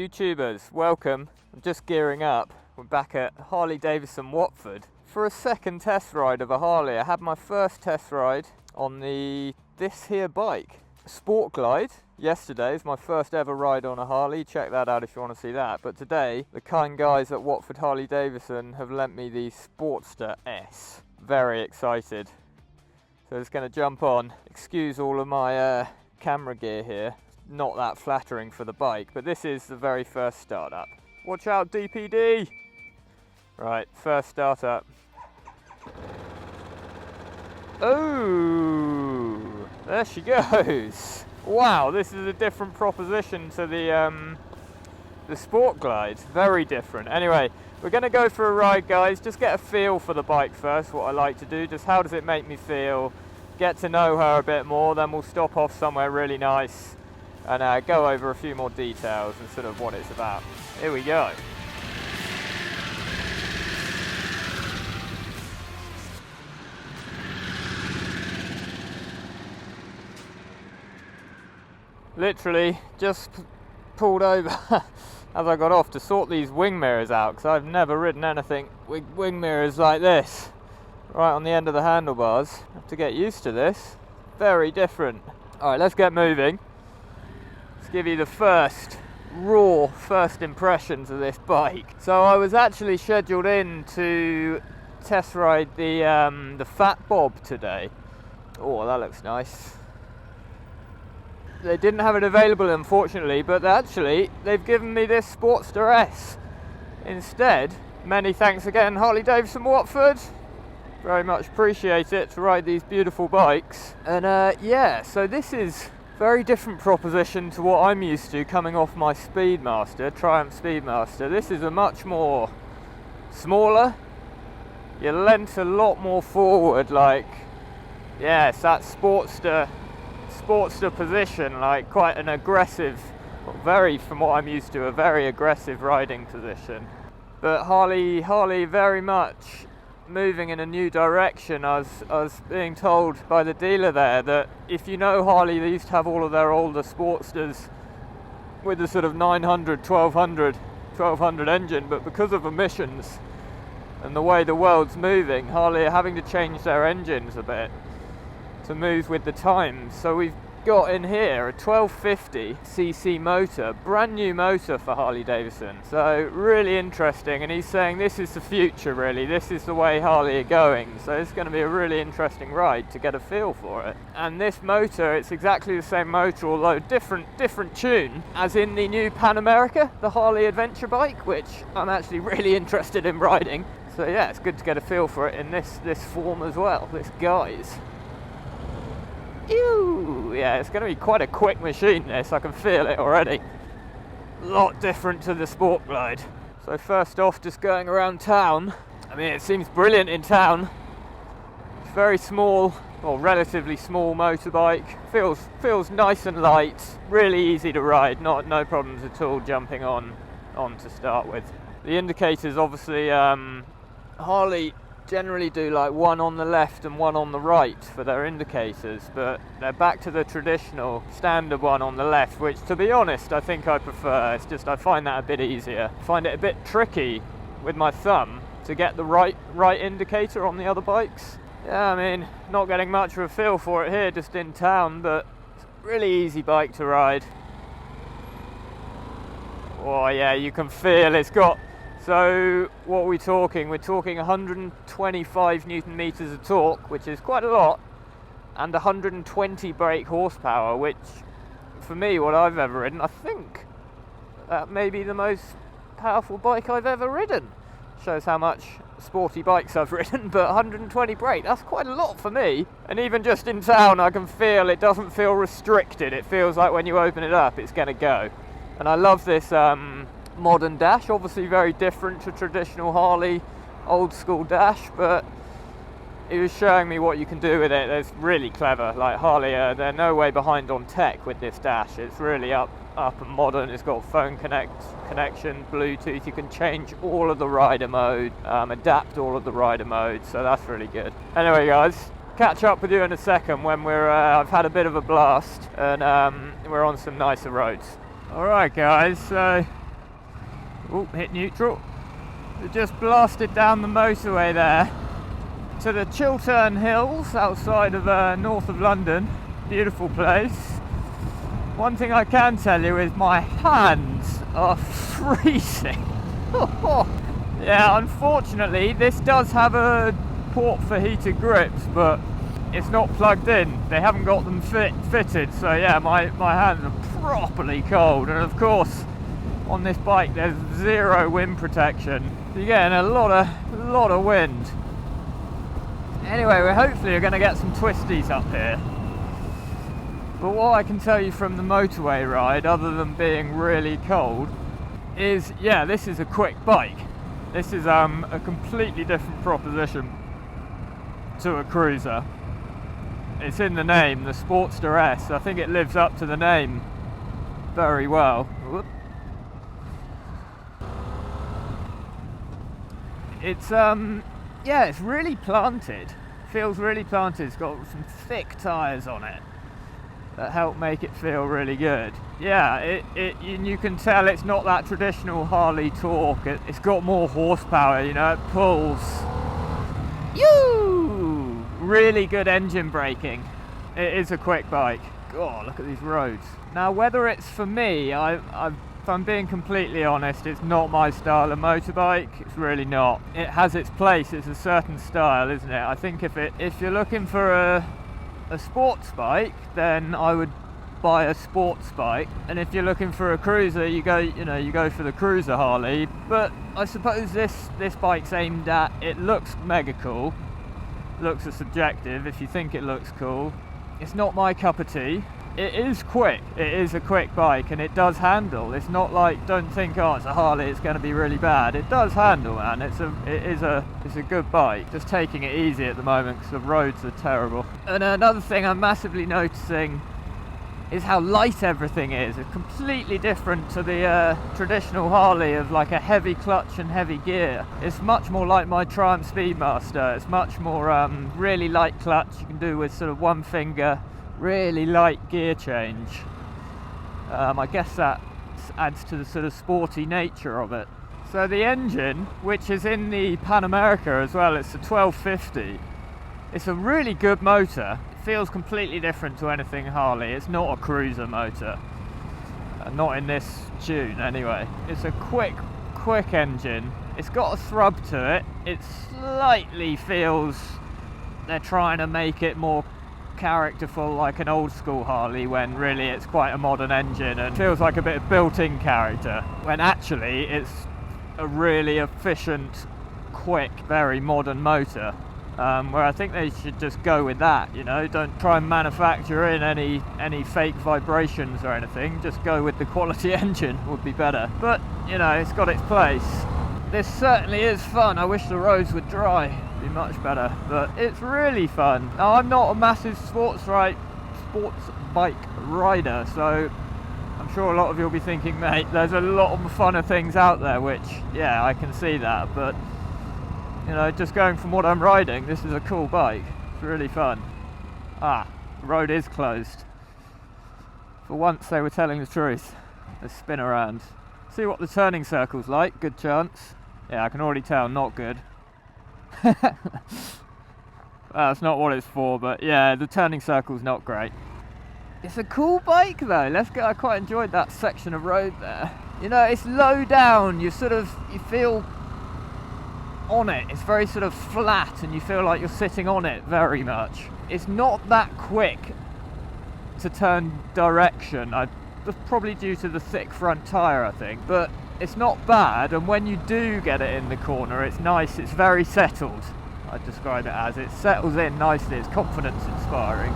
YouTubers, welcome. I'm just gearing up. We're back at Harley Davidson Watford for a second test ride of a Harley. I had my first test ride on this here bike, Sport Glide. Yesterday is my first ever ride on a Harley. Check that out if you want to see that. But today, the kind guys at Watford Harley Davidson have lent me the Sportster S. Very excited. So just going to jump on. Excuse all of my camera gear here. Not that flattering for the bike, but this is the very first startup. Watch out, DPD! Right, first startup. Oh, there she goes. Wow, this is a different proposition to the Sport Glide. Very different. Anyway, we're going to go for a ride, guys. Just get a feel for the bike first, what I like to do. Just how does it make me feel? Get to know her a bit more, then we'll stop off somewhere really nice and go over a few more details and sort of what it's about. Here we go. Literally just pulled over as I got off to sort these wing mirrors out, because I've never ridden anything with wing mirrors like this right on the end of the handlebars. I have to get used to this. Very different. Alright, let's get moving. Let's give you the first impressions of this bike. So I was actually scheduled in to test ride the Fat Bob today. Oh, that looks nice. They didn't have it available, unfortunately, but they've given me this Sportster S instead. Many thanks again, Harley Davidson Watford. Very much appreciate it to ride these beautiful bikes. And yeah, so this is a very different proposition to what I'm used to coming off my Speedmaster, Triumph Speedmaster. This is a much more smaller. You're lent a lot more forward, like, yes, that Sportster position, like quite an aggressive, from what I'm used to, a very aggressive riding position. But Harley very much moving in a new direction. I was being told by the dealer there that if you know Harley, they used to have all of their older Sportsters with the sort of 900, 1200 engine, but because of emissions and the way the world's moving, Harley are having to change their engines a bit to move with the times. So we've got in here a 1250cc motor, brand new motor for Harley Davidson. So really interesting, and he's saying this is the future, really. This is the way Harley are going. So it's going to be a really interesting ride to get a feel for it. And this motor, it's exactly the same motor, although different tune, as in the new Pan America, the Harley adventure bike, which I'm actually really interested in riding. So yeah, it's good to get a feel for it in this form as well, this guise. Ew, yeah, it's going to be quite a quick machine, this. I can feel it already. A lot different to the Sport Glide. So first off, just going around town. I mean, it seems brilliant in town. It's very small, or relatively small motorbike. Feels nice and light. Really easy to ride. No problems at all jumping on to start with. The indicators, obviously, Harley generally do like one on the left and one on the right for their indicators, but they're back to the traditional standard one on the left, which, to be honest, I think I prefer. It's just I find that a bit easier. I find it a bit tricky with my thumb to get the right indicator on the other bikes. Yeah, I mean, not getting much of a feel for it here just in town, but it's a really easy bike to ride. Oh yeah, you can feel it's got. So what are we talking? We're talking 125 Newton meters of torque, which is quite a lot, and 120 brake horsepower, which, for me, what I've ever ridden, I think that may be the most powerful bike I've ever ridden. Shows how much sporty bikes I've ridden, but 120 brake, that's quite a lot for me. And even just in town, I can feel it doesn't feel restricted. It feels like when you open it up, it's going to go. And I love this modern dash, obviously very different to traditional Harley old school dash, but he was showing me what you can do with it. It's really clever. Like Harley, they're no way behind on tech with this dash. It's really up and modern. It's got phone connection, Bluetooth. You can change all of the rider mode, adapt all of the rider modes, so that's really good. Anyway guys, catch up with you in a second when I've had a bit of a blast and we're on some nicer roads. Alright guys, so Oh, hit neutral. We just blasted down the motorway there to the Chiltern Hills outside of north of London. Beautiful place. One thing I can tell you is my hands are freezing. Yeah, unfortunately this does have a port for heated grips, but it's not plugged in. They haven't got them fitted, so yeah, my hands are properly cold. And of course on this bike there's zero wind protection, so you're getting a lot of wind. Anyway, we're hopefully going to get some twisties up here. But what I can tell you from the motorway ride, other than being really cold, is yeah, this is a quick bike. This is a completely different proposition to a cruiser. It's in the name, the Sportster S. I think it lives up to the name very well. Whoop. It's yeah, it's really planted. Feels really planted. It's got some thick tyres on it that help make it feel really good. Yeah, you can tell it's not that traditional Harley torque. It's got more horsepower, you know, it pulls. Yoo! Really good engine braking. It is a quick bike. God, look at these roads. Now, whether it's for me, if I'm being completely honest, it's not my style of motorbike. It's really not. It has its place. It's a certain style, isn't it? I think if you're looking for a sports bike, then I would buy a sports bike. And if you're looking for a cruiser, you go for the cruiser Harley. But I suppose this bike's aimed at. It looks mega cool. Looks are subjective. If you think it looks cool, it's not my cup of tea. It is quick. It is a quick bike, and it does handle. It's not like, don't think, oh, it's a Harley, it's going to be really bad. It does handle, man. It's a good bike. Just taking it easy at the moment because the roads are terrible. And another thing I'm massively noticing is how light everything is. It's completely different to the traditional Harley of like a heavy clutch and heavy gear. It's much more like my Triumph Speedmaster. It's much more really light clutch. You can do with sort of one finger. Really light gear change. I guess that adds to the sort of sporty nature of it. So the engine, which is in the Pan America as well, it's a 1250. It's a really good motor. It feels completely different to anything Harley. It's not a cruiser motor. Not in this tune anyway. It's a quick engine. It's got a thrub to it. It slightly feels they're trying to make it more characterful like an old school Harley, when really it's quite a modern engine and feels like a bit of built-in character, when actually it's a really efficient, quick, very modern motor, where I think they should just go with that, you know. Don't try and manufacture in any fake vibrations or anything. Just go with the quality engine would be better, but you know, it's got its place. This certainly is fun. I wish the roads would dry. Be much better, but it's really fun. Now, I'm not a massive sports bike rider, so I'm sure a lot of you will be thinking, mate, there's a lot of funner things out there, which, yeah, I can see that, but you know, just going from what I'm riding, this is a cool bike. It's really fun. The road is closed. For once they were telling the truth. Let's spin around. See what the turning circle's like. Good chance. Yeah, I can already tell, not good. That's not what it's for, but yeah, the turning circle's not great. It's a cool bike though. I quite enjoyed that section of road there. You know, it's low down. You feel on it. It's very sort of flat, and you feel like you're sitting on it very much. It's not that quick to turn direction. That's probably due to the thick front tyre, I think, but it's not bad, and when you do get it in the corner, it's nice. It's very settled. I'd describe it as. It settles in nicely. It's confidence inspiring.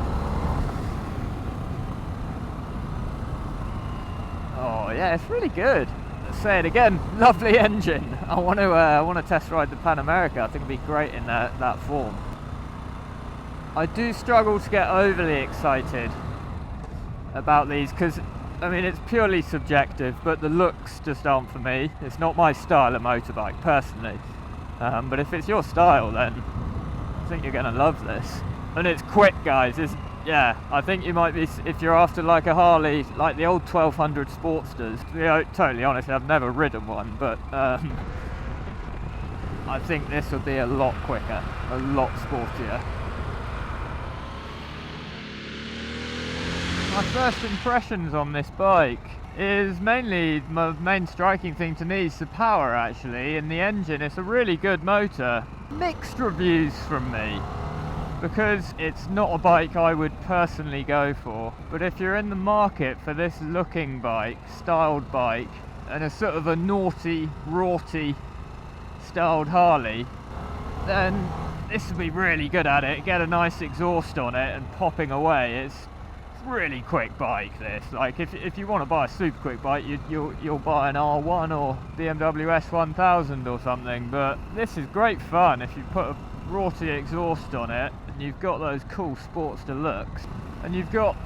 Oh yeah, it's really good. Let's say it again. Lovely engine. I want to test ride the Pan America. I think it'd be great in that form. I do struggle to get overly excited about these because, I mean, it's purely subjective, but the looks just aren't for me. It's not my style of motorbike, personally. But if it's your style, then I think you're going to love this. And it's quick, guys. yeah, I think you might be, if you're after like a Harley, like the old 1200 Sportsters. You know, totally honest, I've never ridden one, but I think this will be a lot quicker, a lot sportier. My first impressions on this bike is mainly, my main striking thing to me is the power actually, and the engine. It's a really good motor. Mixed reviews from me, because it's not a bike I would personally go for, but if you're in the market for this looking bike, styled bike, and a sort of a naughty, rorty styled Harley, then this will be really good at it. Get a nice exhaust on it and popping away. It's really quick bike this. Like if you want to buy a super quick bike, you'll buy an R1 or BMW S1000 or something, but this is great fun if you put a rorty exhaust on it and you've got those cool Sportster looks, and you've got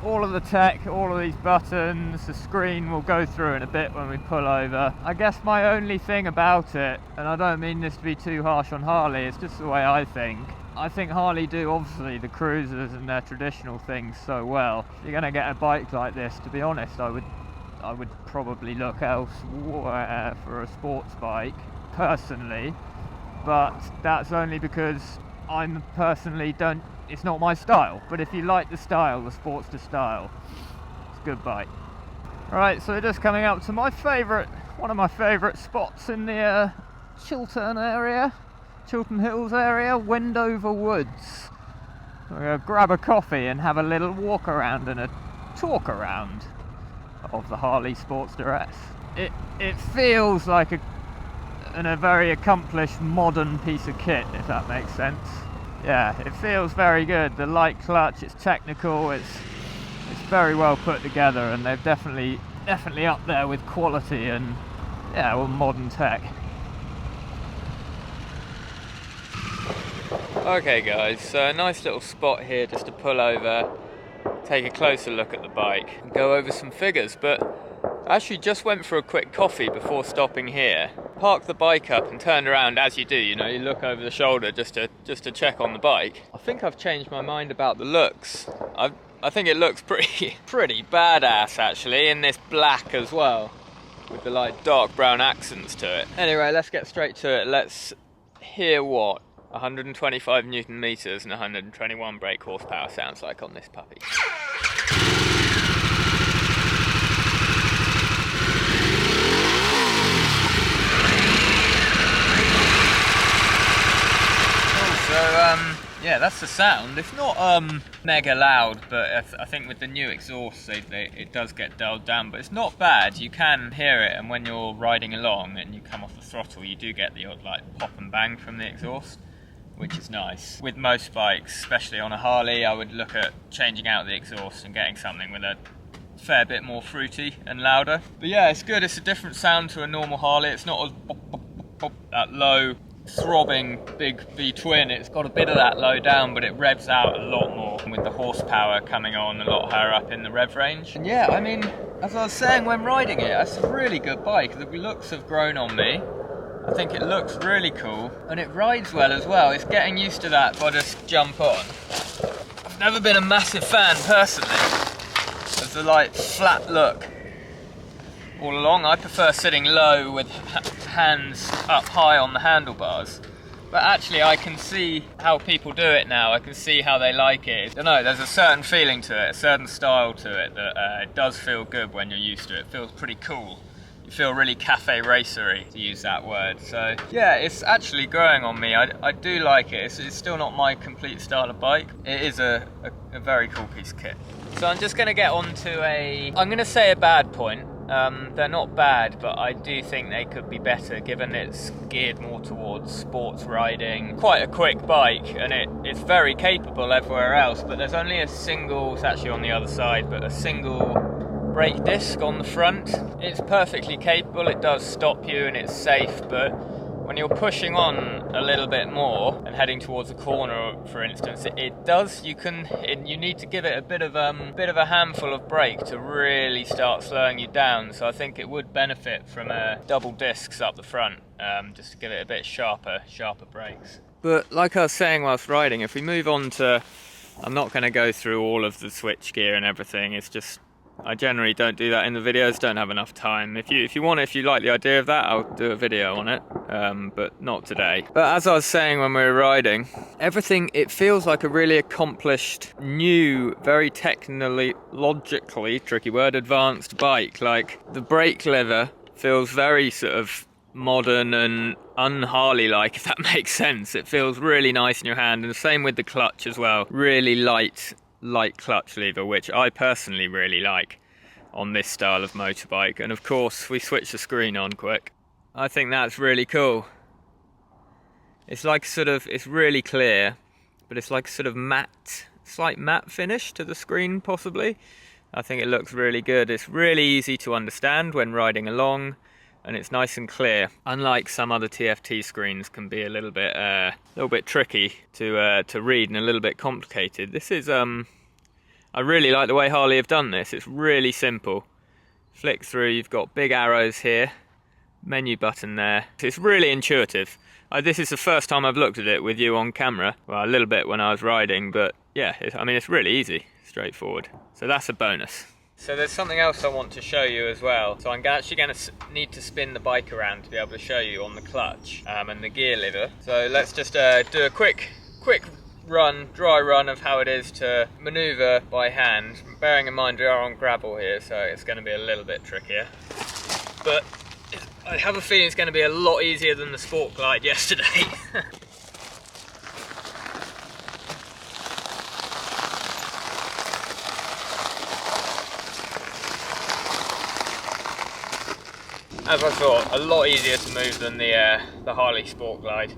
all of the tech, all of these buttons. The screen we'll go through in a bit when we pull over. I guess my only thing about it, and I don't mean this to be too harsh on Harley, it's just the way I think Harley do obviously the cruisers and their traditional things so well. If you're going to get a bike like this, to be honest, I would probably look elsewhere for a sports bike personally, but that's only because I'm personally it's not my style. But if you like the style, the Sportster style, it's a good bike. Right, so we're just coming up to one of my favourite spots in the Chiltern Hills area, Wendover Woods. We're going to grab a coffee and have a little walk around and a talk around of the Harley Sportster S. It feels like a very accomplished modern piece of kit, if that makes sense. Yeah, it feels very good. The light clutch, it's technical, it's very well put together, and they've definitely up there with quality and modern tech. Okay guys, so a nice little spot here just to pull over, take a closer look at the bike, and go over some figures. But I actually just went for a quick coffee before stopping here. Parked the bike up and turned around, as you do, you look over the shoulder just to check on the bike. I think I've changed my mind about the looks. I think it looks pretty badass actually, in this black as well, with the like dark brown accents to it. Anyway, let's get straight to it. Let's hear what 125 Newton meters and 121 brake horsepower sounds like on this puppy. Yeah, that's the sound. It's not mega loud, but I think with the new exhaust it does get dulled down, but it's not bad. You can hear it, and when you're riding along and you come off the throttle, you do get the odd like pop and bang from the exhaust, which is nice. With most bikes, especially on a Harley, I would look at changing out the exhaust and getting something with a fair bit more fruity and louder. But yeah, it's good. It's a different sound to a normal Harley. It's not that low throbbing big V-twin. It's got a bit of that low down, but it revs out a lot more with the horsepower coming on a lot higher up in the rev range. And yeah, I mean, as I was saying when riding it, it's a really good bike. The looks have grown on me. I think it looks really cool, and it rides well as well. It's getting used to that, but just jump on. I've never been a massive fan personally of the like flat look all along. I prefer sitting low with hands up high on the handlebars, but actually I can see how people do it now. I can see how they like it. I don't know, there's a certain feeling to it, a certain style to it that it does feel good when you're used to it. It feels pretty cool. You feel really cafe racery, to use that word. So yeah, it's actually growing on me. I do like it. It's still not my complete style of bike. It is a very cool piece of kit. So I'm just going to get on to I'm going to say a bad point. They're not bad, but I do think they could be better, given it's geared more towards sports riding. Quite a quick bike, and it's very capable everywhere else, but there's only a single, it's actually on the other side, but a single brake disc on the front. It's perfectly capable, it does stop you and it's safe, but when you're pushing on a little bit more and heading towards a corner, for instance, you need to give it a bit of a handful of brake to really start slowing you down. So I think it would benefit from double discs up the front, just to give it a bit sharper brakes. But like I was saying whilst riding, if we move on to I'm not going to go through all of the switch gear and everything. It's just, I generally don't do that in the videos, don't have enough time. If you like the idea of that, I'll do a video on it, but not today. But as I was saying when we were riding, everything, it feels like a really accomplished, new, very technologically, tricky word, advanced bike. Like, the brake lever feels very sort of modern and un-Harley-like, if that makes sense. It feels really nice in your hand, and the same with the clutch as well. Really light clutch lever, which I personally really like on this style of motorbike. And of course, we switch the screen on quick. I think that's really cool. It's like sort of, it's really clear, but it's like sort of matte, slight matte finish to the screen possibly. I think it looks really good. It's really easy to understand when riding along, and it's nice and clear. Unlike some other TFT screens, can be a little bit tricky to read and a little bit complicated. This is I really like the way Harley have done this. It's really simple. Flick through. You've got big arrows here, menu button there. It's really intuitive. This is the first time I've looked at it with you on camera. Well, a little bit when I was riding, but yeah, I mean, it's really easy, straightforward. So that's a bonus. So there's something else I want to show you as well. So I'm actually going to need to spin the bike around to be able to show you on the clutch and the gear lever. So let's just do a quick dry run of how it is to manoeuvre by hand. Bearing in mind we are on gravel here, so it's going to be a little bit trickier. But I have a feeling it's going to be a lot easier than the Sport Glide yesterday. As I thought, a lot easier to move than the Harley Sport Glide.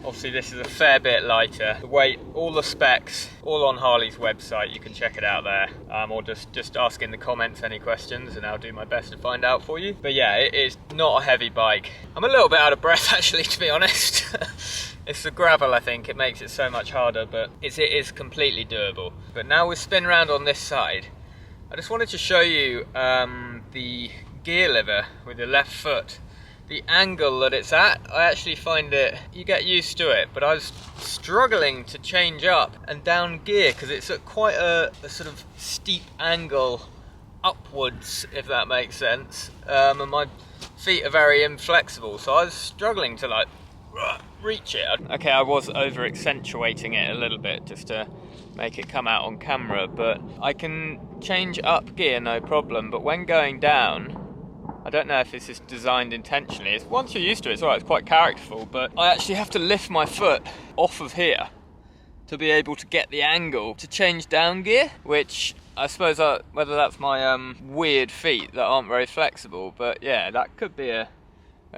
Obviously this is a fair bit lighter. The weight, all the specs, all on Harley's website, you can check it out there. Or just ask in the comments any questions and I'll do my best to find out for you. But yeah, it is not a heavy bike. I'm a little bit out of breath actually, to be honest. It's the gravel, I think, it makes it so much harder, but it is completely doable. But now we spin around on this side. I just wanted to show you the gear lever with the left foot. The angle that it's at, I actually find it, you get used to it, but I was struggling to change up and down gear because it's at quite a sort of steep angle upwards, if that makes sense, and my feet are very inflexible, so I was struggling to like reach it. Okay, I was over accentuating it a little bit just to make it come out on camera, but I can change up gear no problem, but when going down, I don't know if this is designed intentionally. Once you're used to it, it's alright, it's quite characterful, but I actually have to lift my foot off of here to be able to get the angle to change down gear, which I suppose whether that's my weird feet that aren't very flexible, but yeah, that could be a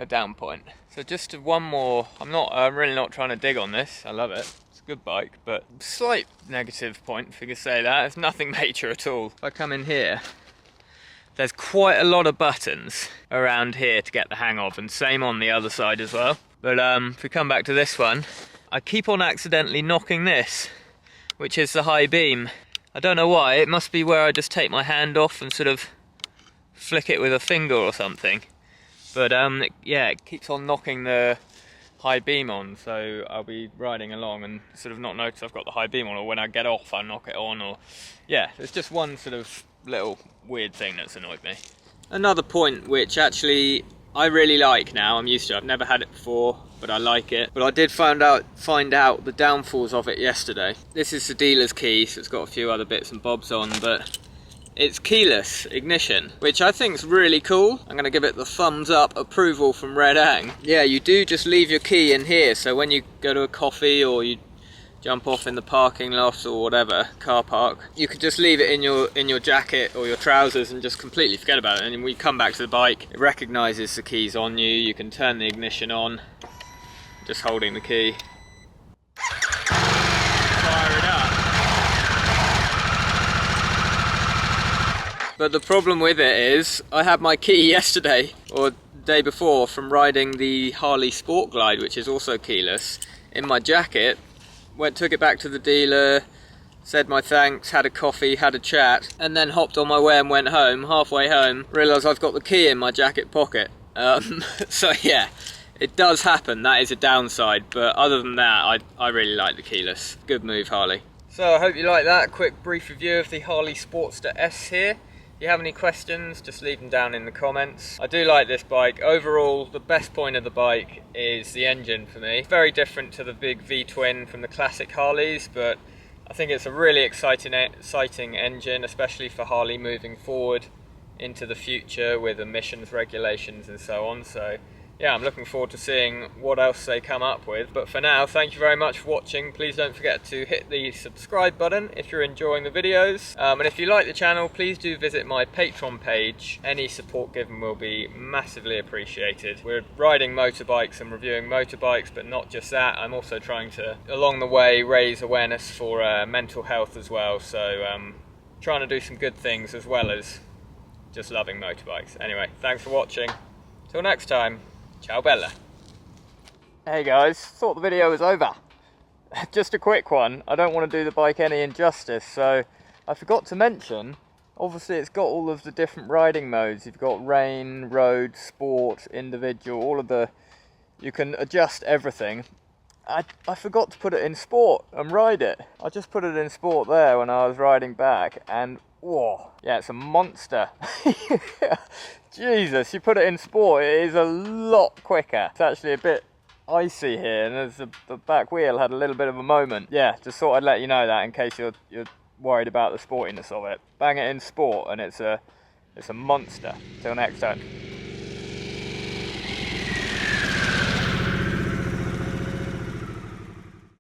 down point. So just one more, I'm really not trying to dig on this, I love it. It's a good bike, but slight negative point, if you could say that. It's nothing major at all. If I come in here, there's quite a lot of buttons around here to get the hang of, and same on the other side as well. But if we come back to this one, I keep on accidentally knocking this, which is the high beam. I don't know why, it must be where I just take my hand off and sort of flick it with a finger or something. But yeah, it keeps on knocking the high beam on, so I'll be riding along and sort of not notice I've got the high beam on, or when I get off I knock it on, or yeah, there's just one sort of little weird thing that's annoyed me. Another point which actually I really like now, I'm used to it, I've never had it before, but I like it. But I did find out the downfalls of it yesterday. This is the dealer's key, so it's got a few other bits and bobs on, but it's keyless ignition, which I think is really cool. I'm going to give it the thumbs up approval from Red Ang. Yeah, you do just leave your key in here, so when you go to a coffee or you jump off in the parking lot or whatever, car park, you could just leave it in your jacket or your trousers and just completely forget about it. And when you come back to the bike, it recognises the keys on you. You can turn the ignition on, just holding the key. Fire it up. But the problem with it is, I had my key yesterday, or the day before, from riding the Harley Sport Glide, which is also keyless, in my jacket. Took it back to the dealer, said my thanks, had a coffee, had a chat, and then hopped on my way and went home. Halfway home, realised I've got the key in my jacket pocket. So yeah, it does happen, that is a downside, but other than that, I really like the keyless. Good move, Harley. So I hope you like that quick brief review of the Harley Sportster S here. If you have any questions, just leave them down in the comments. I do like this bike. Overall, the best point of the bike is the engine for me. It's very different to the big V-twin from the classic Harleys, but I think it's a really exciting engine, especially for Harley moving forward into the future with emissions regulations and so on. So yeah, I'm looking forward to seeing what else they come up with. But for now, thank you very much for watching. Please don't forget to hit the subscribe button if you're enjoying the videos. And if you like the channel, please do visit my Patreon page. Any support given will be massively appreciated. We're riding motorbikes and reviewing motorbikes, but not just that. I'm also trying to, along the way, raise awareness for mental health as well. So trying to do some good things as well as just loving motorbikes. Anyway, thanks for watching. Till next time. Ciao Bella. Hey guys, thought the video was over. Just a quick one. I don't want to do the bike any injustice, so I forgot to mention, obviously it's got all of the different riding modes. You've got rain, road, sport, individual, all of the, you can adjust everything. I forgot to put it in sport and ride it. I just put it in sport there when I was riding back, and whoa, yeah, it's a monster. Jesus, you put it in sport, it is a lot quicker. It's actually a bit icy here, and there's the back wheel had a little bit of a moment. Yeah, just thought I'd let you know that in case you're worried about the sportiness of it. Bang it in sport, and it's a monster. Till next time.